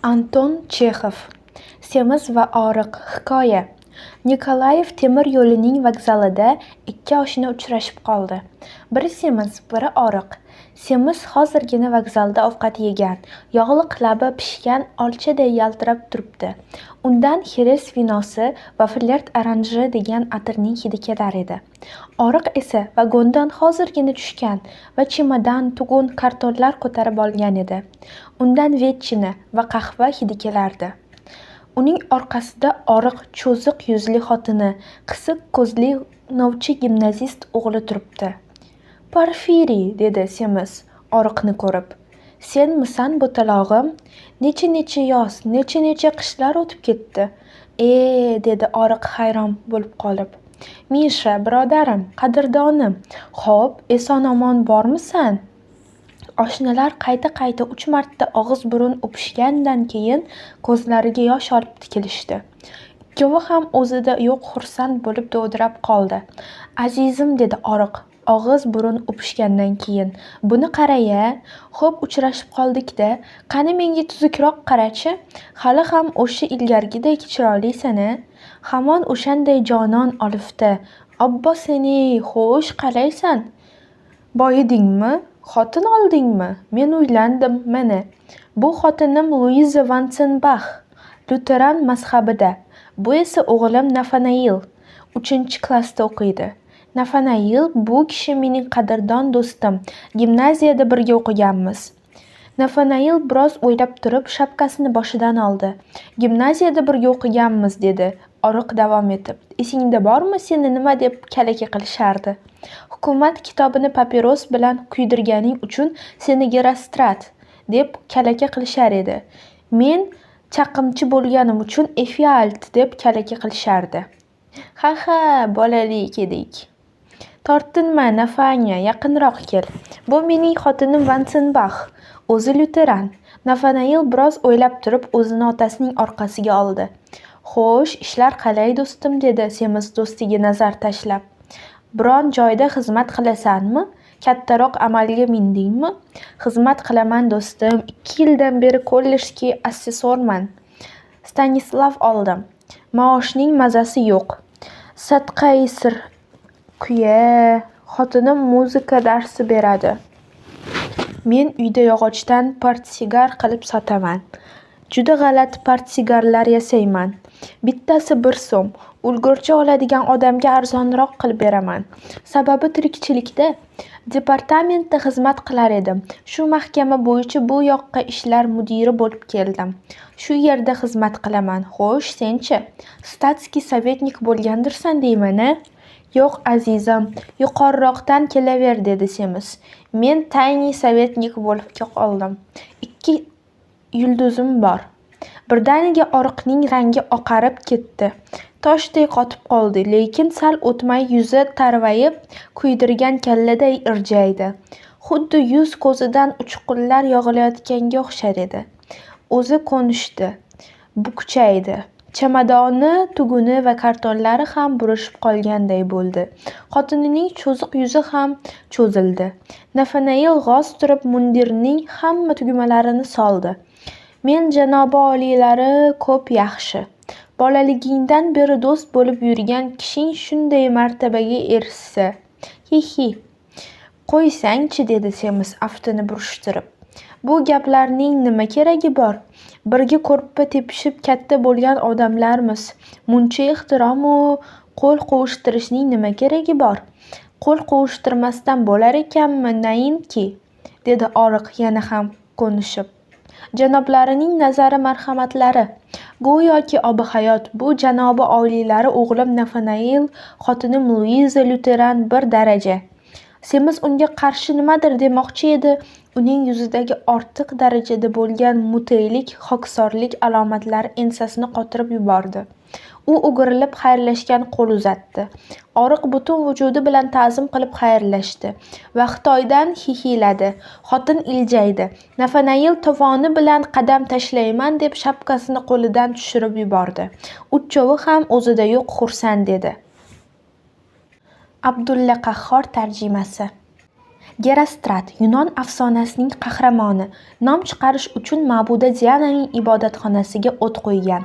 Anton Chexov. Semiz va og'riq. Hikoya. Nikolayev temir yo'lining vokzalida ikki oshna uchrashib qoldi. Biri semiz, biri og'riq. Semiz hozirgina vokzalda ovqat yegan, yog'liq labi pishgan olchaday yaltirab turibdi. Undan xeres vinosi va flirt oranji degan atirning hidi kelar edi. Og'riq esa vagondan hozirgina tushgan va chemodan, tugun, kartonlar ko'tarib olgan edi. Undan vetchina va qahva hidi kelardi. Uning orqasida oriq, cho'ziq yuzli xotini, qisiq ko'zli novcha gimnazist o'g'li turibdi. Porfiriy, dedi semiz oriqni ko'rib. Senmisan bo'talog'im? Necha yoz, necha qishlar o'tib ketdi. Dedi oriq hayron bo'lib qolib. Misha, birodarim, qadrdonim, xo'p, eson-omon bormisan? Oshnalar qayta 3 marta og'iz burun o'pishgandan keyin ko'zlariga yosh olib tikilishdi. Ikkovi ham o'zida yo'q xursand bo'lib dovdirab qoldi. Azizim, dedi oriq, og'iz burun o'pishgandan keyin. Buni qara-ya, xo'p uchrashib qoldik-da, qani menga tuzukroq qarachi, hali ham o'sha ilgargidek chiroylisan-a? Hamon o'shanday jonon olifta. Obbo seni, xo'sh, qalaysan? Boyidingmi? Xotin oldingmi? Men uylandim, mana. Bu xotinim Luiza Vansenbach, Luteran mazhabida. Bu esa o'g'lim Nathanael, 3-klassda o'qiydi. Nathanael bu kishi mening qadrdon do'stim. Gimnaziyada birga o'qiganmiz. Nathanael biroz o'ylab turib shapkasini boshidan oldi. Gimnaziyada birga o'qiganmiz, dedi oriq davom etib. Esingda bormi, seni nima deb kalaka qilishardi? Hukumat kitobini papiros bilan kuydirganing uchun seni Gerostrat deb kalaka qilishar edi. Men chaqimchi bo'lganim uchun Efialt deb kalaka qilishardi. Ha, bolalik edik. Tortinma, Nafanya, yaqinroq kel. Bu mening xotinim Vansenbach, o'zi Luteran. Nathanael biroz o'ylab turib o'zini otasining orqasiga oldi. Xo'sh, ishlar qalay do'stim, dedi semiz do'stiga nazar tashlab. Biron joyda xizmat qilasanmi? Kattaroq amalga mindingmi? Xizmat qilaman do'stim, 2 yildan beri kollejga assessorman. Stanislav oldim. Maoshning mazasi yo'q. Sadqai sir kuya, xotinim muzika darsi beradi. Men uyda yog'ochdan portsigar qilib sotaman. Juda g'alati portsigarlar yasayman. Bittasi 1 so'm. Ulgurji oladigan odamga arzonroq qilib beraman. Sababi tirikchilikda departamentda xizmat qilar edim. Shu mahkama bo'yicha bu yoqqa ishlar mudiri bo'lib keldim. Shu yerda xizmat qilaman. Xo'sh, senchi? Statskiy sovetnik bo'lgandirsan deyman-a? Yo'q, azizim, yuqoriroqdan kelaver, dedi semiz. Men tayniy sovetnik bo'lib qoldim. 2 yulduzim bor. Birdaniga oriqning rangi oqarib ketdi. Toshday qotib qoldi, lekin sal o'tmay yuzi tarvayib, kuydirgan kalladay irjaydi. Xuddi yuz ko'zidan uchqunlar yog'ilayotganga o'xshar edi. O'zi ko'nishdi, bukchaydi. Chamadoni, tuguni va kartonlari ham burishib qolganday bo'ldi. Xotinining cho'ziq yuzi ham cho'zildi. Nathanael g'oz turib mundirning hamma tugmalarini soldi. Men janobi oliylari ko'p yaxshi. Bolaligingdan beri do'st bo'lib yurgan kishing shunday martabaga erishsa. Hi. Qo'ysang-chi, dedi semiz aftini burishtirib. Bu gaplarning nima keragi bor? Birga ko'rpa tepishib katta bo'lgan odamlarmiz. Muncha ehtiromu qo'l qovushtirishning nima keragi bor? Qo'l qovushtirmasdan bo'lar ekanmi, nayinki, dedi oriq yana ham ko'nishib. Janoblarining nazari marhamatlari, go'yoki obi hayot. Bu janobi oliylari o'g'lim Nathanael, xotinim Luiza Luteran bir daraja. Semiz unga qarshi nimadir demoqchi edi. Uning yuzidagi ortiq darajada bo'lgan mutaylik, hoksorlik alomatlari ensasini qotirib yubordi. U o'girilib xayrlashgan qo'l uzatdi. Oriq butun vujudi bilan ta'zim qilib xayrlashdi va Xitoydan hihiladi. Xotin iljaydi. Nathanael tovoni bilan qadam tashlayman deb shapkasini qo'lidan tushirib yubordi. Uchovi ham o'zida yo'q xursand edi. Abdulla Qahhor tarjimasi. Gerostrat Yunon afsonasining qahramoni nom chiqarish uchun ma'buda Diananing ibodatxonasiga o't qo'ygan.